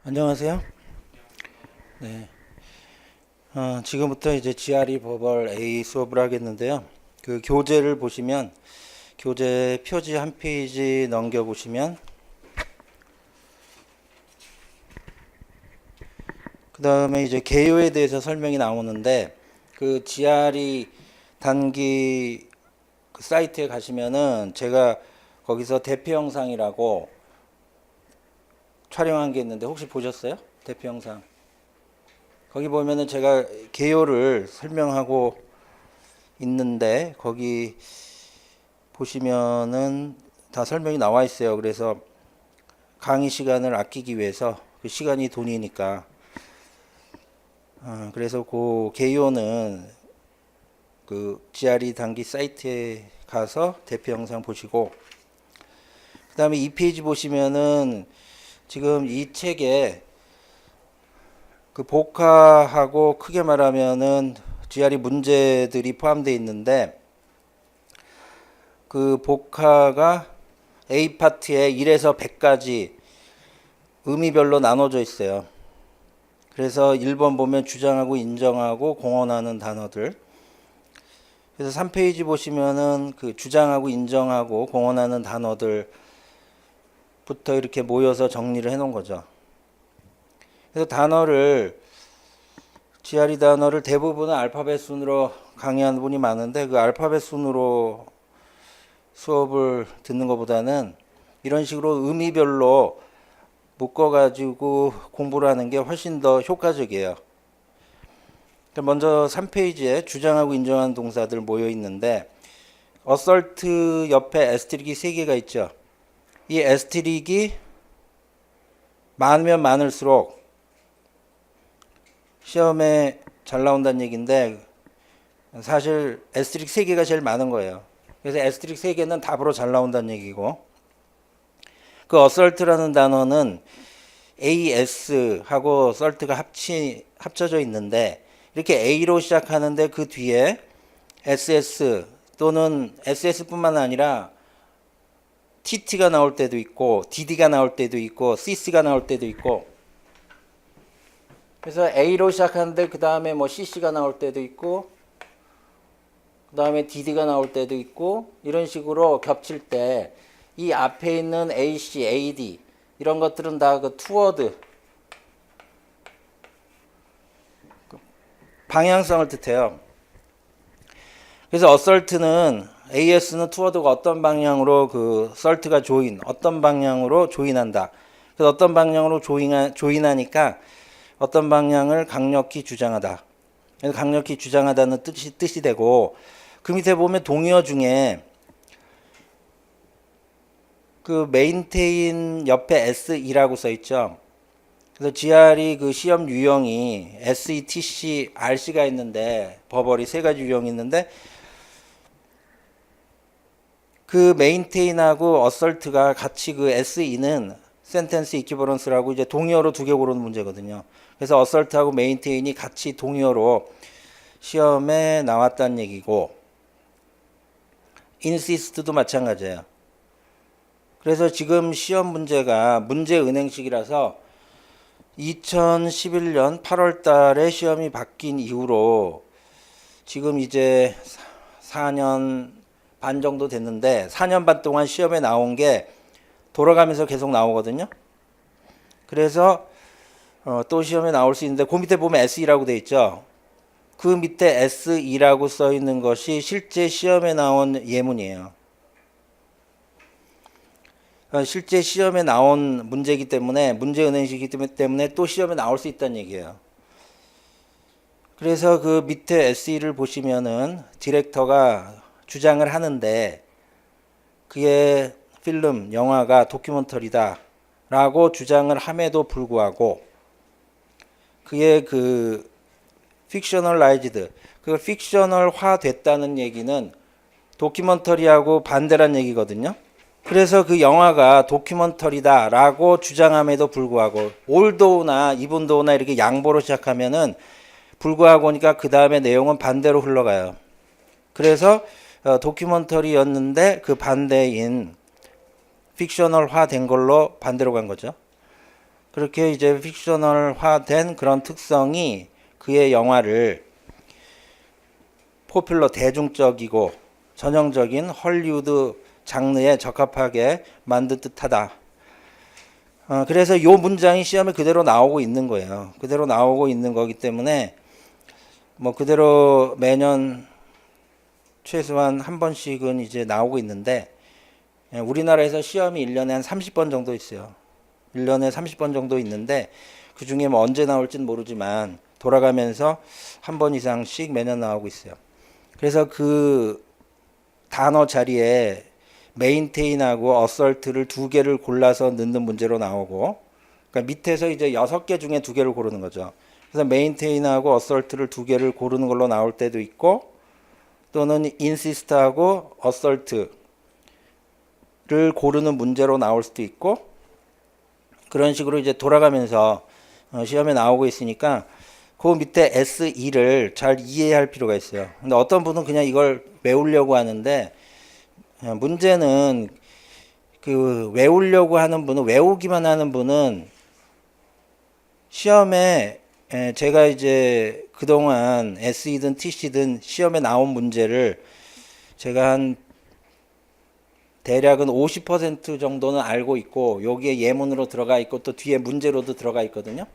안녕하세요. 네. 지금부터 이제 GRE 버벌 A 수업을 하겠는데요. 그 교재를 보시면 교재 표지 한 페이지 넘겨 보시면 그 다음에 이제 개요에 대해서 설명이 나오는데 그 GRE 단기 그 사이트에 가시면은 제가 거기서 대표 영상이라고 촬영한 게 있는데 혹시 보셨어요? 대표 영상. 거기 보면은 제가 개요를 설명하고 있는데 거기 보시면은 다 설명이 나와 있어요. 그래서 강의 시간을 아끼기 위해서 그 시간이 돈이니까 그래서 그 개요는 그 GRE 단기 사이트에 가서 대표 영상 보시고 그 다음에 이 페이지 보시면은 지금 이 책에 그 복화하고 크게 말하면은 GRE 문제들이 포함되어 있는데 그 복화가 A 파트에 1에서 100까지 의미별로 나눠져 있어요. 그래서 1번 보면 주장하고 인정하고 공언하는 단어들. 그래서 3페이지 보시면은 그 주장하고 인정하고 공언하는 단어들부터 이렇게 모여서 정리를 해 놓은 거죠. 그래서 GRE 단어를 대부분은 알파벳 순으로 강의하는 분이 많은데 그 알파벳 순으로 수업을 듣는 것보다는 이런 식으로 의미별로 묶어가지고 공부를 하는 게 훨씬 더 효과적이에요. 먼저 3페이지에 주장하고 인정하는 동사들 모여 있는데 assault 옆에 에스테릭이 3개가 있죠. 이 에스테릭이 많으면 많을수록 시험에 잘 나온다는 얘기인데 사실 에스테릭 3개가 제일 많은 거예요. 그래서 에스테릭 3개는 답으로 잘 나온다는 얘기고 그 assault라는 단어는 AS하고 assault가 합쳐져 있는데 이렇게 A로 시작하는데 그 뒤에 SS 또는 SS뿐만 아니라 TT가 나올 때도 있고 DD가 나올 때도 있고 CC가 나올 때도 있고 그래서 A로 시작하는데 그 다음에 뭐 CC가 나올 때도 있고 그 다음에 DD가 나올 때도 있고 이런 식으로 겹칠 때 이 앞에 있는 AC, AD 이런 것들은 다 그 투워드 방향성을 뜻해요. 그래서 assault는 AS는 투워드가 어떤 방향으로 그 assault가 어떤 방향으로 조인한다. 그래서 어떤 방향으로 조인하니까 어떤 방향을 강력히 주장하다. 그래서 강력히 주장하다는 뜻이 되고 그 밑에 보면 동의어 중에 그 메인테인 옆에 SE라고 써 있죠. 그래서 GRE 그 시험 유형이 SETC, RC가 있는데 버벌이 3가지 유형이 있는데 그 메인테인하고 assault가 같이 그 SE는 센텐스 이퀴버런스라고 이제 동의어로 2개 고르는 문제거든요. 그래서 assault하고 메인테인이 같이 동의어로 시험에 나왔다는 얘기고 insist도 마찬가지예요. 그래서 지금 시험 문제가 문제 은행식이라서 2011년 8월 달에 시험이 바뀐 이후로 지금 이제 4년 반 정도 됐는데 4년 반 동안 시험에 나온 게 돌아가면서 계속 나오거든요. 그래서 또 시험에 나올 수 있는데 그 밑에 보면 SE라고 돼 있죠. 그 밑에 SE라고 써 있는 것이 실제 시험에 나온 예문이에요. 실제 시험에 나온 문제이기 때문에 문제 은행식이기 때문에 또 시험에 나올 수 있다는 얘기예요. 그래서 그 밑에 SE를 보시면은 디렉터가 주장을 하는데 그의 필름, 영화가 다큐멘터리다 라고 주장을 함에도 불구하고 그의 그 픽셔널라이즈드, 그 픽셔널화 됐다는 얘기는 다큐멘터리하고 반대란 얘기거든요. 그래서 그 영화가 다큐멘터리다 라고 주장함에도 불구하고 올도우나 이분도우나 이렇게 양보로 시작하면은 불구하고니까 그 다음에 내용은 반대로 흘러가요. 그래서 다큐멘터리였는데 그 반대인 픽셔널화 된 걸로 반대로 간 거죠. 그렇게 이제 픽셔널화된 그런 특성이 그의 영화를 포퓰러 대중적이고 전형적인 헐리우드 장르에 적합하게 만든 듯하다. 그래서 요 문장이 시험에 그대로 나오고 있는 거예요. 그대로 나오고 있는 거기 때문에 뭐 그대로 매년 최소한 한 번씩은 이제 나오고 있는데, 우리나라에서 시험이 1년에 한 30번 정도 있어요. 1년에 30번 정도 있는데 그 중에 뭐 언제 나올지는 모르지만 돌아가면서 한 번 이상씩 매년 나오고 있어요. 그래서 그 단어 자리에 메인테인하고 어설트를 두 개를 골라서 넣는 문제로 나오고, 그러니까 밑에서 이제 6개 중에 두 개를 고르는 거죠. 그래서 메인테인하고 어설트를 두 개를 고르는 걸로 나올 때도 있고, 또는 인시스트하고 어설트를 고르는 문제로 나올 수도 있고, 그런 식으로 이제 돌아가면서 시험에 나오고 있으니까 그 밑에 SE를 잘 이해할 필요가 있어요. 근데 어떤 분은 그냥 이걸 외우려고 하는데, 문제는 그 외우려고 하는 분은, 외우기만 하는 분은 시험에, 제가 이제 그동안 SE든 TC든 시험에 나온 문제를 제가 한 대략은 50% 정도는 알고 있고, 여기에 예문으로 들어가 있고 또 뒤에 문제로도 들어가 있거든요.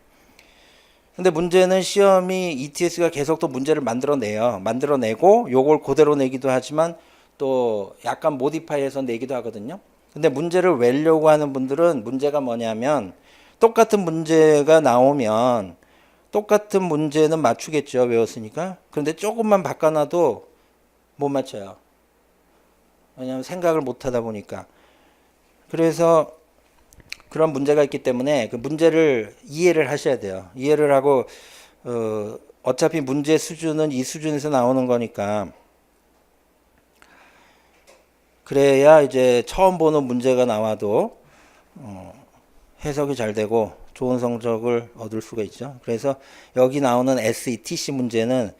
근데 문제는 시험이 ETS가 계속 또 문제를 만들어내고 요걸 그대로 내기도 하지만 또 약간 모디파이해서 내기도 하거든요. 근데 문제를 외우려고 하는 분들은 문제가 뭐냐면, 똑같은 문제가 나오면 똑같은 문제는 맞추겠죠, 외웠으니까. 그런데 조금만 바꿔놔도 못 맞춰요. 왜냐하면 생각을 못 하다 보니까. 그래서 그런 문제가 있기 때문에 그 문제를 이해를 하셔야 돼요. 이해를 하고, 어차피 문제 수준은 이 수준에서 나오는 거니까, 그래야 이제 처음 보는 문제가 나와도 해석이 잘 되고 좋은 성적을 얻을 수가 있죠. 그래서 여기 나오는 SETC 문제는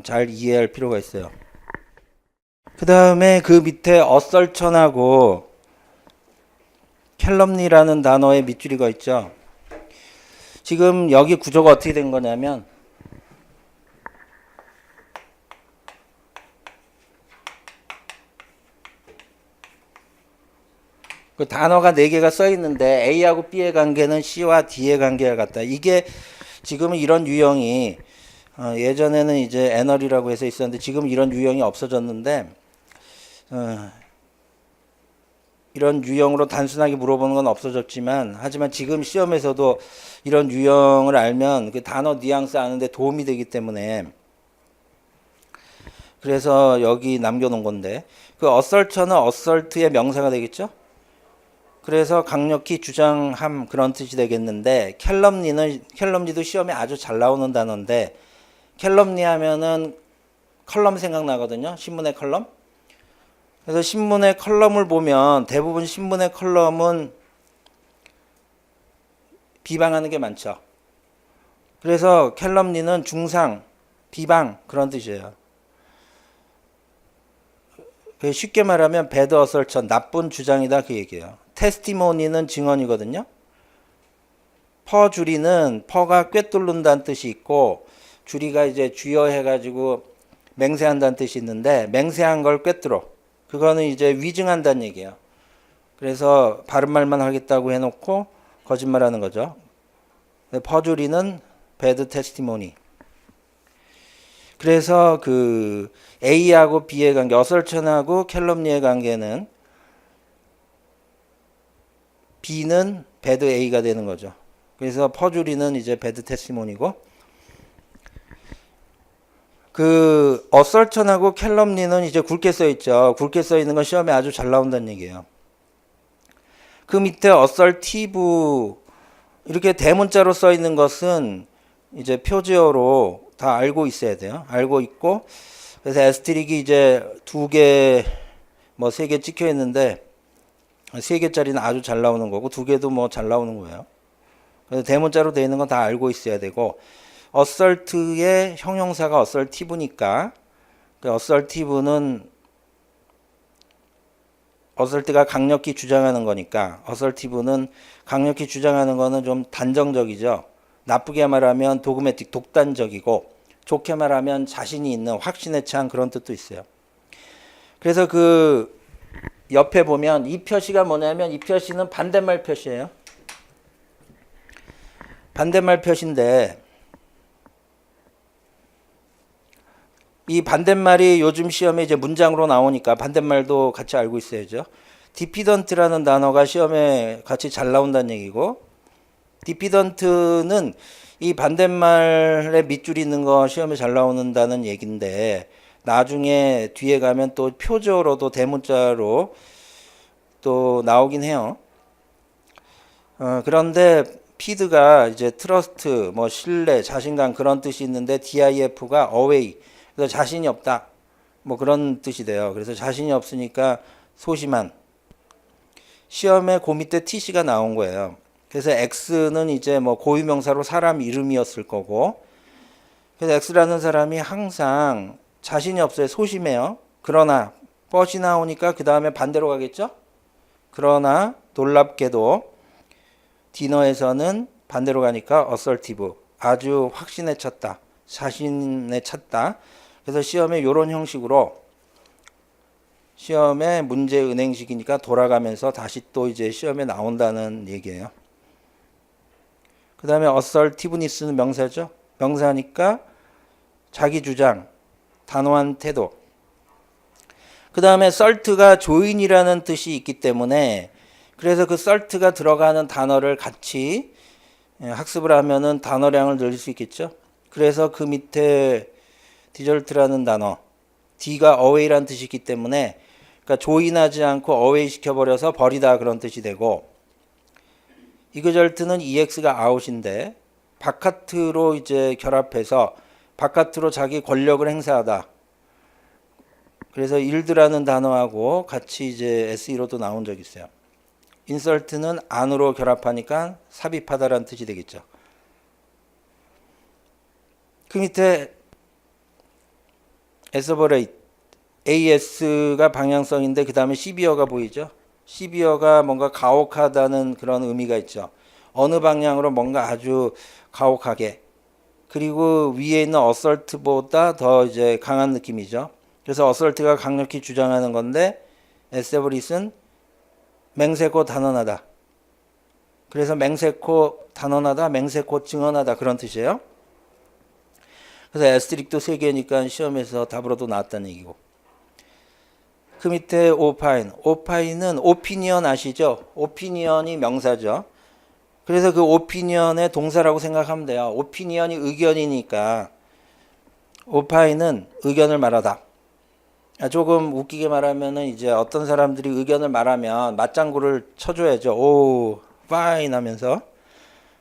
잘 이해할 필요가 있어요. 그 다음에 그 밑에 어설천하고 캘럼니라는 단어의 밑줄이가 있죠. 지금 여기 구조가 어떻게 된 거냐면, 그 단어가 4개가 써 있는데 A하고 B의 관계는 C와 D의 관계와 같다. 이게 지금은 이런 유형이, 예전에는 이제 애널이라고 해서 있었는데 지금 이런 유형이 없어졌는데, 이런 유형으로 단순하게 물어보는 건 없어졌지만, 하지만 지금 시험에서도 이런 유형을 알면 그 단어 뉘앙스 아는데 도움이 되기 때문에, 그래서 여기 남겨놓은 건데, 그 어설처는 어설트의 명사가 되겠죠. 그래서 강력히 주장함, 그런 뜻이 되겠는데, 캘럼니도 시험에 아주 잘 나오는 단어인데, 캘럼니 하면은 컬럼 생각나거든요. 신문의 컬럼. 그래서 신문의 컬럼을 보면 대부분 신문의 컬럼은 비방하는 게 많죠. 그래서 캘럼니는 중상, 비방, 그런 뜻이에요. 쉽게 말하면 배드 어설천, 나쁜 주장이다, 그 얘기예요. 테스티모니는 증언이거든요. 퍼주리는 퍼가 꿰뚫는다는 뜻이 있고, 주리가 이제 주여해가지고 맹세한다는 뜻이 있는데, 맹세한 걸 꿰뚫어. 그거는 이제 위증한다는 얘기예요. 그래서 바른 말만 하겠다고 해놓고 거짓말하는 거죠. 퍼주리는 배드 테스티모니. 그래서 그 A하고 B의 관계, 어설천하고 캘럼니의 관계는 B는 배드 A가 되는 거죠. 그래서 퍼주리는 이제 배드 테스티모니고, 그 어설천하고 캘럼니는 이제 굵게 써 있죠. 굵게 써 있는 건 시험에 아주 잘 나온다는 얘기예요. 그 밑에 어설티브, 이렇게 대문자로 써 있는 것은 이제 표제어로 다 알고 있어야 돼요. 알고 있고, 그래서 에스트릭이 이제 2개, 뭐 3개 찍혀 있는데 3개짜리는 아주 잘 나오는 거고 2개도 뭐 잘 나오는 거예요. 그래서 대문자로 되어 있는 건 다 알고 있어야 되고, 어설트의 형용사가 어설티브니까 그 어설티브는 어설트가 강력히 주장하는 거니까 어설티브는 강력히 주장하는 거는 좀 단정적이죠. 나쁘게 말하면 도그매틱 독단적이고 좋게 말하면 자신이 있는 확신에 찬 그런 뜻도 있어요. 그래서 그 옆에 보면 이 표시가 뭐냐면 이 표시는 반대말 표시예요. 반대말 표시인데 이 반대말이 요즘 시험에 이제 문장으로 나오니까 반대말도 같이 알고 있어야죠. 디피던트라는 단어가 시험에 같이 잘 나온다는 얘기고 디피던트는 이 반대말에 밑줄이 있는 거 시험에 잘 나오는다는 얘기인데 나중에 뒤에 가면 또 표저로도 대문자로 또 나오긴 해요. 그런데 피드가 이제 트러스트, 뭐 신뢰, 자신감 그런 뜻이 있는데 DIF가 away, 그래서 자신이 없다, 뭐 그런 뜻이 돼요. 그래서 자신이 없으니까 소심한. 시험에 그 밑에 TC가 나온 거예요. 그래서 X는 이제 뭐 고유명사로 사람 이름이었을 거고, 그래서 X라는 사람이 항상 자신이 없어요. 소심해요. 그러나 뻗이 나오니까 그 다음에 반대로 가겠죠? 그러나 놀랍게도 디너에서는 반대로 가니까 assertive, 아주 확신에 찼다, 자신에 찼다. 그래서 시험에 이런 형식으로 시험에 문제 은행식이니까 돌아가면서 다시 또 이제 시험에 나온다는 얘기예요. 그 다음에 assertiveness는 명사죠. 명사니까 자기 주장, 단호한 태도. 그 다음에 cert가 join이라는 뜻이 있기 때문에 그래서 그 cert가 들어가는 단어를 같이 학습을 하면은 단어량을 늘릴 수 있겠죠. 그래서 그 밑에 디절트라는 단어, D가 away라는 뜻이 있기 때문에 그러니까 조인하지 않고 away 시켜버려서 버리다 그런 뜻이 되고 이그절트는 EX가 out인데 바깥으로 이제 결합해서 바깥으로 자기 권력을 행사하다. 그래서 일드라는 단어하고 같이 이제 SE로도 나온 적이 있어요. 인설트는 안으로 결합하니까 삽입하다라는 뜻이 되겠죠. 그 밑에 에서버레이트, AS가 방향성인데 그 다음에 시비어가 보이죠. 시비어가 뭔가 가혹하다는 그런 의미가 있죠. 어느 방향으로 뭔가 아주 가혹하게. 그리고 위에 있는 어설트보다 더 이제 강한 느낌이죠. 그래서 어설트가 강력히 주장하는 건데 에세버릿은 맹세코 단언하다. 그래서 맹세코 단언하다, 맹세코 증언하다 그런 뜻이에요. 그래서 에스트릭도 3개니까 시험에서 답으로도 나왔다는 얘기고. 그 밑에 오파인. 오파인은 오피니언 아시죠? 오피니언이 명사죠. 그래서 그 오피니언의 동사라고 생각하면 돼요. 오피니언이 의견이니까 오파인은 의견을 말하다. 조금 웃기게 말하면은 이제 어떤 사람들이 의견을 말하면 맞장구를 쳐줘야죠. 오, 파인 하면서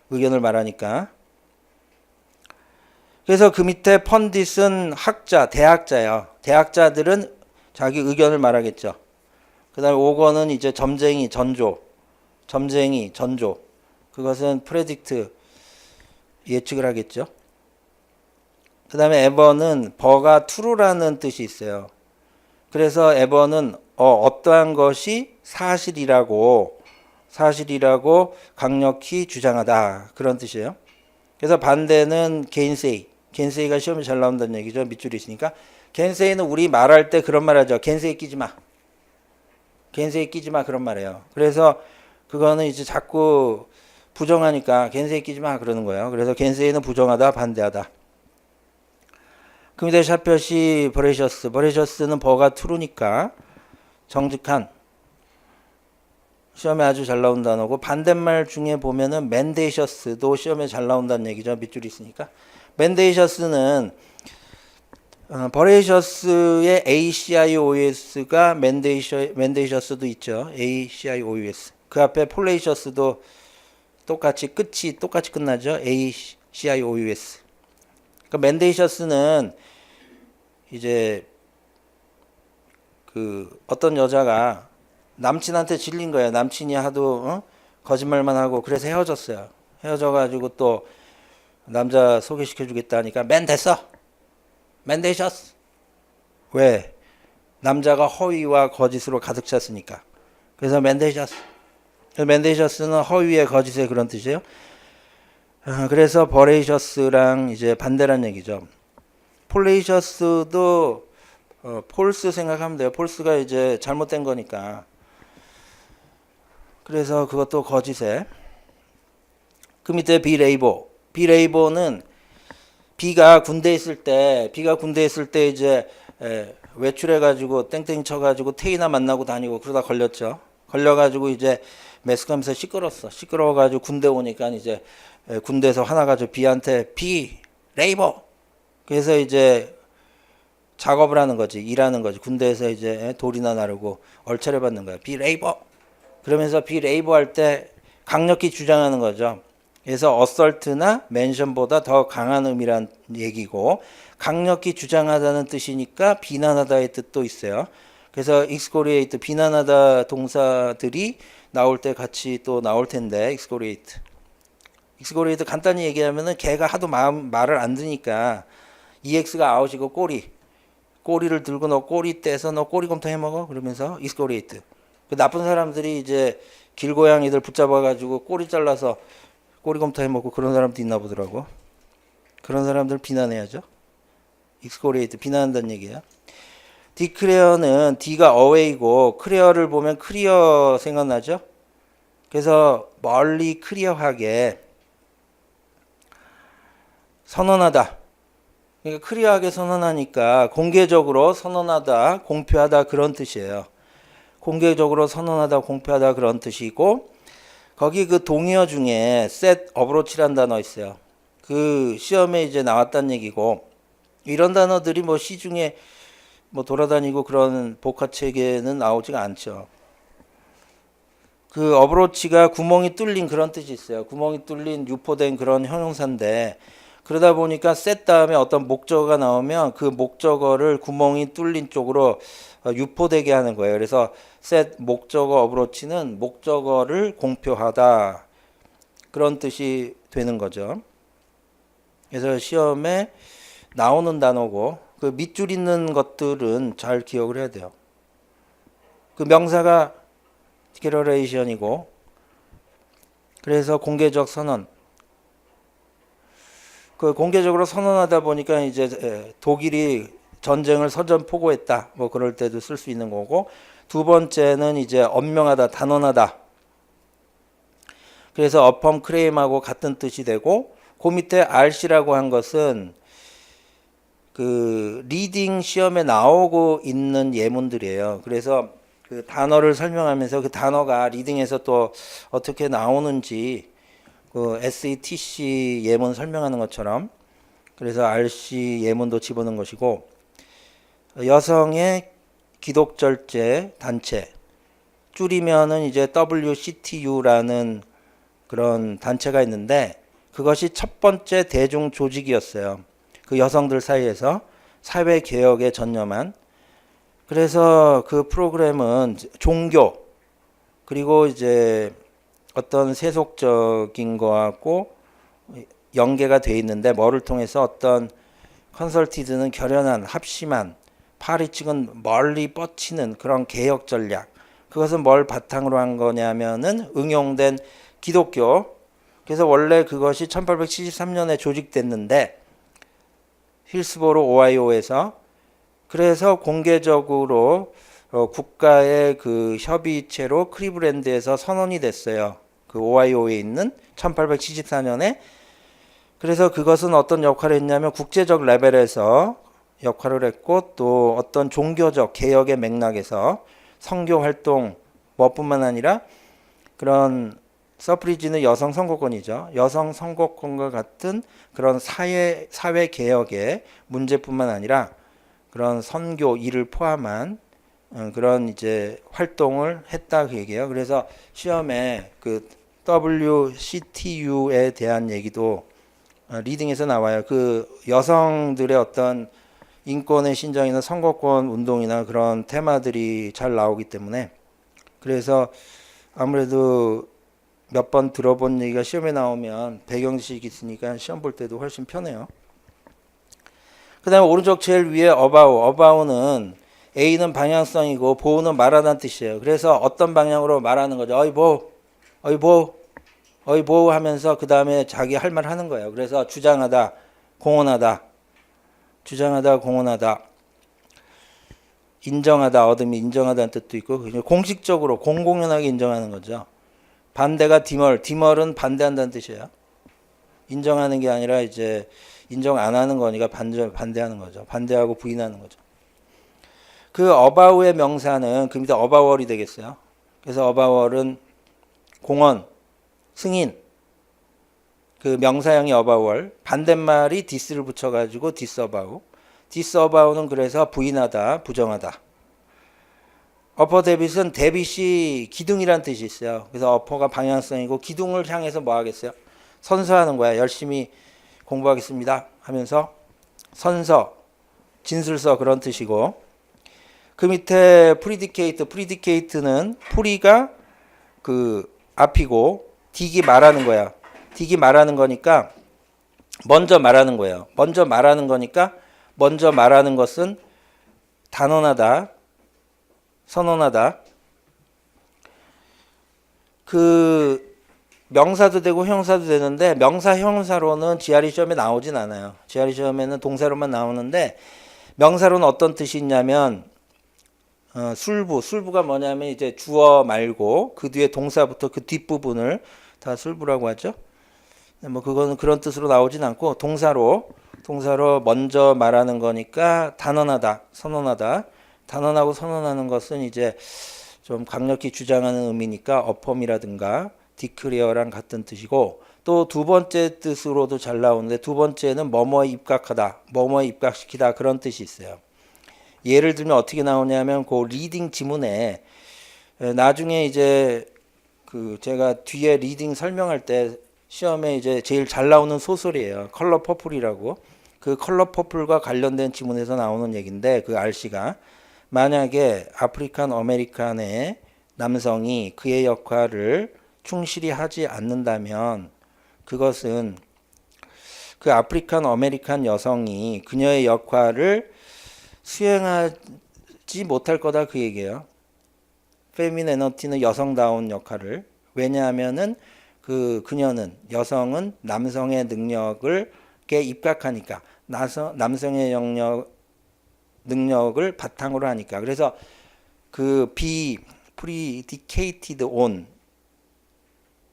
의견을 말하니까. 그래서 그 밑에 펀딧은 학자, 대학자예요. 대학자들은 자기 의견을 말하겠죠. 그 다음에 오건은 이제 점쟁이, 전조. 점쟁이, 전조. 그것은 프레딕트, 예측을 하겠죠. 그 다음에 에버는 버가 true라는 뜻이 있어요. 그래서 에버는 어떠한 것이 사실이라고 강력히 주장하다 그런 뜻이에요. 그래서 반대는 겐세이. 겐세이가 시험에 잘 나온다는 얘기죠. 밑줄이 있으니까. 겐세이는 우리 말할 때 그런 말 하죠. 겐세이 끼지 마. 겐세이 끼지 마 그런 말이에요. 그래서 그거는 이제 자꾸 부정하니까 겐세이 끼지 마 그러는 거예요. 그래서 겐세이는 부정하다, 반대하다. 그 밑에 샤펫이 버레셔스. 버레셔스는 버가 true니까 정직한. 시험에 아주 잘 나온 단어고 반대말 중에 보면은 맨데이셔스도 시험에 잘 나온다는 얘기죠. 밑줄이 있으니까. 맨데이셔스는 버레이셔스의 ACIOUS가 맨데이셔스도 있죠. ACIOUS. 그 앞에 폴레이셔스도 똑같이 끝이 똑같이 끝나죠. ACIOUS. 그러니까 맨데이셔스는 이제 그 어떤 여자가 남친한테 질린 거예요. 남친이 하도 거짓말만 하고 그래서 헤어졌어요. 헤어져가지고 또 남자 소개시켜주겠다 하니까 맨 됐어. 맨데이셔스. 왜? 남자가 허위와 거짓으로 가득 찼으니까. 그래서 mendacious,는 허위의 거짓의 그런 뜻이에요. 그래서 veracious랑 이제 반대란 얘기죠. fallacious도 false 생각하면 돼요. false가 이제 잘못된 거니까. 그래서 그것도 거짓에. 그 밑에 비레이버는 비가 군대에 있을 때 이제 외출해가지고 땡땡 쳐가지고 테이나 만나고 다니고 그러다 걸렸죠. 걸려가지고 이제 매스컴에서 시끄러워가지고 군대 오니까 이제 군대에서 화나가지고 비한테 비레이버. 그래서 이제 작업을 하는 거지, 일하는 거지. 군대에서 이제 돌이나 나르고 얼차려 받는 거야. 비레이버. 그러면서 비레이버 할 때 강력히 주장하는 거죠. 그래서 assault나 mention보다 더 강한 의미란 얘기고, 강력히 주장하다는 뜻이니까 비난하다의 뜻도 있어요. 그래서 excoriate, 비난하다 동사들이 나올 때 같이 또 나올 텐데, excoriate 간단히 얘기하면은 걔가 하도 말을 안 듣니까 EX가 아웃이고 꼬리를 들고 너 꼬리 떼서 너 꼬리곰탕 해먹어 그러면서 excoriate. 그 나쁜 사람들이 이제 길고양이들 붙잡아가지고 꼬리 잘라서 꼬리곰탕 해먹고 그런 사람도 있나 보더라고. 그런 사람들 비난해야죠. excoriate, 비난한다는 얘기야. declare는 D가 away고 clear를 보면 clear 생각나죠? 그래서 멀리 클리어하게 선언하다. 그러니까 클리어하게 선언하니까 공개적으로 선언하다, 공표하다 그런 뜻이에요. 공개적으로 선언하다, 공표하다 그런 뜻이고, 거기 그 동의어 중에 set approach라는 단어 있어요. 그 시험에 이제 나왔다는 얘기고, 이런 단어들이 뭐 시중에 뭐 돌아다니고 그런 복화책에는 나오지가 않죠. 그 approach가 구멍이 뚫린 그런 뜻이 있어요. 구멍이 뚫린 유포된 그런 형용사인데, 그러다 보니까 set 다음에 어떤 목적어가 나오면 그 목적어를 구멍이 뚫린 쪽으로 유포되게 하는 거예요. 그래서 set 목적어 approach는 목적어를 공표하다 그런 뜻이 되는 거죠. 그래서 시험에 나오는 단어고, 그 밑줄 있는 것들은 잘 기억을 해야 돼요. 그 명사가 declaration이고, 그래서 공개적 선언. 그 공개적으로 선언하다 보니까 이제 독일이 전쟁을 선전포고했다. 뭐 그럴 때도 쓸 수 있는 거고, 두 번째는 이제 엄명하다, 단언하다. 그래서 affirm, claim하고 같은 뜻이 되고, 그 밑에 RC라고 한 것은 그 리딩 시험에 나오고 있는 예문들이에요. 그래서 그 단어를 설명하면서 그 단어가 리딩에서 또 어떻게 나오는지 그 SATC 예문 설명하는 것처럼, 그래서 RC 예문도 집어넣은 것이고, 여성의 기독절제 단체 줄이면은 이제 WCTU라는 그런 단체가 있는데, 그것이 첫 번째 대중 조직이었어요. 그 여성들 사이에서 사회 개혁에 전념한. 그래서 그 프로그램은 종교 그리고 이제 어떤 세속적인 거하고 연계가 돼 있는데, 뭐를 통해서 어떤 컨설티드는 결연한 합심한, 파리측은 멀리 뻗치는 그런 개혁 전략. 그것은 뭘 바탕으로 한 거냐면은 응용된 기독교. 그래서 원래 그것이 1873년에 조직됐는데 힐스보로 오하이오에서, 그래서 공개적으로 국가의 그 협의체로 클리브랜드에서 선언이 됐어요. 그 오하이오에 있는 1874년에. 그래서 그것은 어떤 역할을 했냐면 국제적 레벨에서 역할을 했고, 또 어떤 종교적 개혁의 맥락에서 선교 활동 뭐뿐만 아니라 그런 서프리지는 여성 선거권이죠. 여성 선거권과 같은 그런 사회 개혁의 문제뿐만 아니라 그런 선교 일을 포함한 그런 이제 활동을 했다 그 얘기예요. 그래서 시험에 그 WCTU에 대한 얘기도 리딩에서 나와요. 그 여성들의 어떤 인권의 신장이나 선거권 운동이나 그런 테마들이 잘 나오기 때문에, 그래서 아무래도 몇 번 들어본 얘기가 시험에 나오면 배경지식이 있으니까 시험 볼 때도 훨씬 편해요. 그 다음에 오른쪽 제일 위에 about는 A는 방향성이고 보우는 말하다는 뜻이에요. 그래서 어떤 방향으로 말하는 거죠. 어이 보, 어이 보, 어이 보 하면서 그 다음에 자기 할 말 하는 거예요. 그래서 주장하다, 공언하다, 주장하다, 공언하다, 인정하다, 얻음이 인정하다는 뜻도 있고 공식적으로 공공연하게 인정하는 거죠. 반대가 디멀, 디멀은 반대한다는 뜻이에요. 인정하는 게 아니라 이제 인정 안 하는 거니까 반대하는 거죠. 반대하고 부인하는 거죠. 그 어바우의 명사는 그 밑에 어바월이 되겠어요. 그래서 어바월은 공언, 승인, 그 명사형이 어바월, 반대말이 디스를 붙여가지고 디스어바우. 디스어바우는 그래서 부인하다, 부정하다. 어퍼 데빗은 데빗이 기둥이란 뜻이 있어요. 그래서 어퍼가 방향성이고 기둥을 향해서 뭐 하겠어요? 선서하는 거야. 열심히 공부하겠습니다 하면서 선서, 진술서 그런 뜻이고 그 밑에 프리디케이트, 프리디케이트는 프리가 그 앞이고 딕이 말하는 거야. 딕이 말하는 거니까 먼저 말하는 거예요. 먼저 말하는 거니까 먼저 말하는 것은 단언하다, 선언하다. 그 명사도 되고 형사도 되는데 명사, 형사로는 GRE 시험에 나오진 않아요. GRE 시험에는 동사로만 나오는데 명사로는 어떤 뜻이 있냐면 술부가 뭐냐면 이제 주어 말고 그 뒤에 동사부터 그 뒷부분을 다 술부라고 하죠. 뭐 그거는 그런 뜻으로 나오진 않고 동사로 먼저 말하는 거니까 단언하다, 선언하다. 단언하고 선언하는 것은 이제 좀 강력히 주장하는 의미니까 어펌이라든가 디크리어랑 같은 뜻이고 또 두 번째 뜻으로도 잘 나오는데 두 번째는 뭐뭐에 입각하다, 뭐뭐에 입각시키다 그런 뜻이 있어요. 예를 들면 어떻게 나오냐면 그 리딩 지문에 나중에 이제 그 제가 뒤에 리딩 설명할 때 시험에 이제 제일 잘 나오는 소설이에요. 컬러 퍼플이라고. 그 컬러 퍼플과 관련된 지문에서 나오는 얘기인데 그 RC가 만약에 아프리칸 아메리칸의 남성이 그의 역할을 충실히 하지 않는다면 그것은 그 아프리칸 아메리칸 여성이 그녀의 역할을 수행하지 못할 거다 그 얘기예요. 페미네너티는 여성다운 역할을. 왜냐하면은 그녀는 여성은 남성의 능력을 입각하니까 남성의 능력을 바탕으로 하니까. 그래서 그 be predicated on,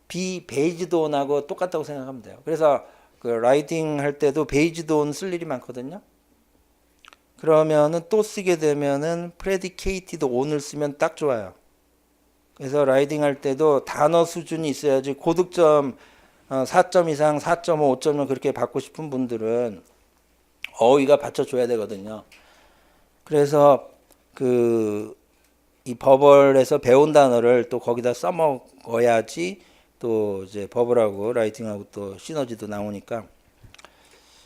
be based on하고 똑같다고 생각하면 돼요. 그래서 그 라이팅 할 때도 based on 쓸 일이 많거든요. 그러면은 또 쓰게 되면은 predicated on을 쓰면 딱 좋아요. 그래서 라이딩 할 때도 단어 수준이 있어야지 고득점 4점 이상, 4.5, 5점을 그렇게 받고 싶은 분들은 어휘가 받쳐줘야 되거든요. 그래서 이 버벌에서 배운 단어를 또 거기다 써먹어야지 또 이제 버벌하고 라이팅하고 또 시너지도 나오니까.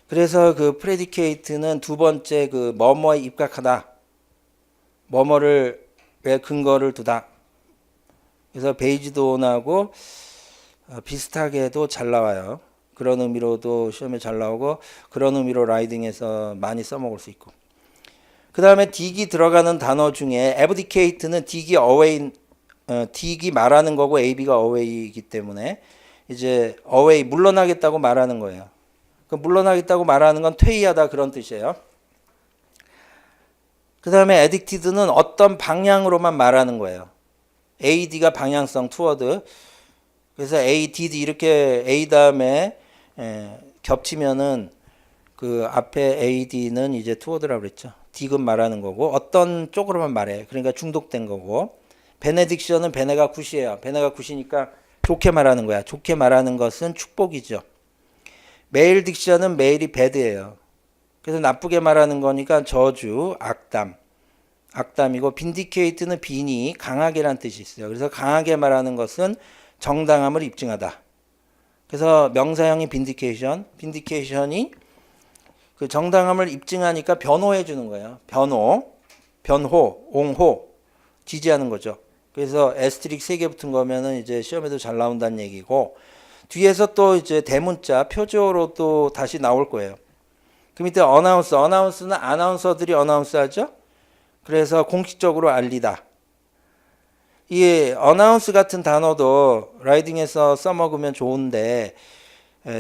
그래서 그 프레디케이트는 두 번째 그 뭐뭐에 입각하다, 뭐뭐를 왜 근거를 두다. 그래서 베이지돈하고 비슷하게도 잘 나와요. 그런 의미로도 시험에 잘 나오고 그런 의미로 라이딩에서 많이 써먹을 수 있고. 그 다음에 딕이 들어가는 단어 중에 abdicate는 딕이 away, 딕이 말하는 거고 ab가 away이기 때문에 이제 away 물러나겠다고 말하는 거예요. 그 물러나겠다고 말하는 건 퇴위하다 그런 뜻이에요. 그 다음에 addicted는 어떤 방향으로만 말하는 거예요. AD가 방향성 toward. 그래서 A, D 이렇게 A 다음에 겹치면은 그 앞에 AD는 이제 toward라고 그랬죠. 딕은 말하는 거고 어떤 쪽으로만 말해. 그러니까 중독된 거고. 베네딕션은 베네가 굿이에요. 베네가 굿이니까 좋게 말하는 거야. 좋게 말하는 것은 축복이죠. 메일 딕션은 메일이 배드예요. 그래서 나쁘게 말하는 거니까 저주, 악담이고 빈디케이트는 빈이 강하게란 뜻이 있어요. 그래서 강하게 말하는 것은 정당함을 입증하다. 그래서 명사형이 빈디케이션이 그 정당함을 입증하니까 변호해 주는 거예요. 변호, 옹호, 지지하는 거죠. 그래서 에스트릭 3개 붙은 거면은 이제 시험에도 잘 나온다는 얘기고 뒤에서 또 이제 대문자 표조로 또 다시 나올 거예요. 그 밑에 어나운서는 아나운서들이 어나운스 하죠. 그래서 공식적으로 알리다. 이 announce 같은 단어도 라이딩에서 써먹으면 좋은데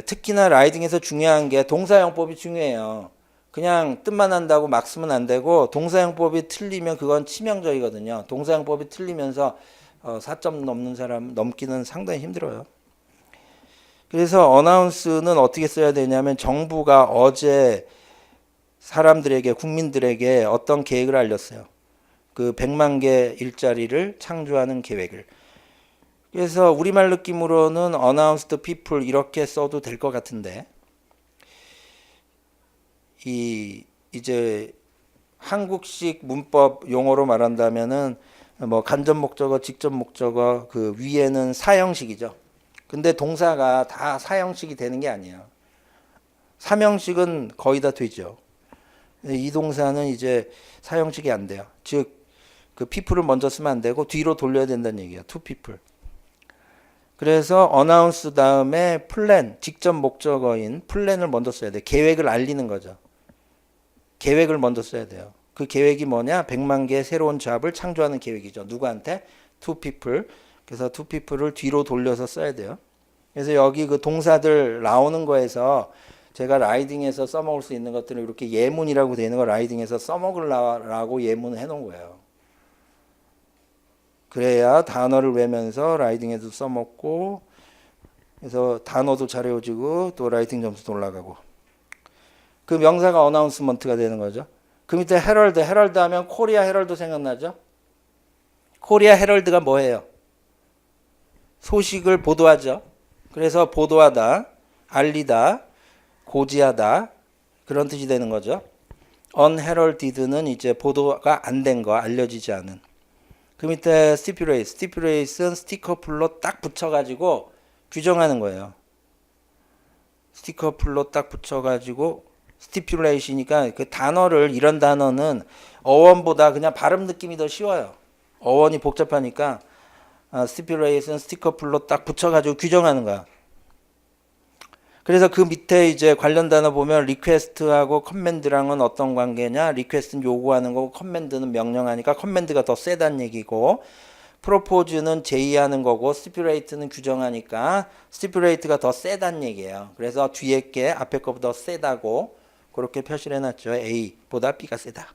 특히나 라이딩에서 중요한 게 동사용법이 중요해요. 그냥 뜻만 한다고 막 쓰면 안 되고 동사용법이 틀리면 그건 치명적이거든요. 동사용법이 틀리면서 4점 넘는 사람 넘기는 상당히 힘들어요. 그래서 announce는 어떻게 써야 되냐면 정부가 어제 사람들에게 국민들에게 어떤 계획을 알렸어요. 그 100만 개 일자리를 창조하는 계획을. 그래서 우리말 느낌으로는 announced people 이렇게 써도 될 것 같은데 이제 한국식 문법 용어로 말한다면은 뭐 간접 목적어, 직접 목적어 그 위에는 사형식이죠. 근데 동사가 다 사형식이 되는 게 아니에요. 삼형식은 거의 다 되죠. 이 동사는 이제 사형식이 안 돼요. 즉 그 people을 먼저 쓰면 안 되고 뒤로 돌려야 된다는 얘기예요. to people. 그래서 announce 다음에 plan, 직접 목적어인 plan을 먼저 써야 돼. 계획을 알리는 거죠. 계획을 먼저 써야 돼요. 그 계획이 뭐냐? 100만 개의 새로운 잡을 창조하는 계획이죠. 누구한테? to people. 그래서 to people을 뒤로 돌려서 써야 돼요. 그래서 여기 그 동사들 나오는 거에서 제가 라이딩에서 써먹을 수 있는 것들을 이렇게 예문이라고 되어 있는 거 라이딩에서 써먹으라고 예문을 해놓은 거예요. 그래야 단어를 외면서 라이딩에도 써먹고 그래서 단어도 잘 외워지고 또 라이팅 점수도 올라가고 그 명사가 어나운스먼트가 되는 거죠. 그 밑에 헤럴드, 헤럴드 하면 코리아 헤럴드 생각나죠? 코리아 헤럴드가 뭐예요? 소식을 보도하죠. 그래서 보도하다, 알리다, 고지하다 그런 뜻이 되는 거죠. unheralded는 이제 보도가 안 된 거, 알려지지 않은. 그 밑에 stipulate, stipulate는 스티커풀로 딱 붙여가지고 규정하는 거예요. 스티커풀로 딱 붙여가지고 stipulation이니까 그 단어를 이런 단어는 어원보다 그냥 발음 느낌이 더 쉬워요. 어원이 복잡하니까 stipulate는 스티커풀로 딱 붙여가지고 규정하는 거야. 그래서 그 밑에 이제 관련 단어 보면 request하고 command랑은 어떤 관계냐? request는 요구하는 거고 command는 명령하니까 command가 더 세다는 얘기고 propose는 제의하는 거고 stipulate는 규정하니까 stipulate가 더 세다는 얘기예요. 그래서 뒤에 게 앞에 거보다 더 세다고 그렇게 표시를 해놨죠. A보다 B가 세다.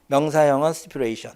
명사형은 stipulation.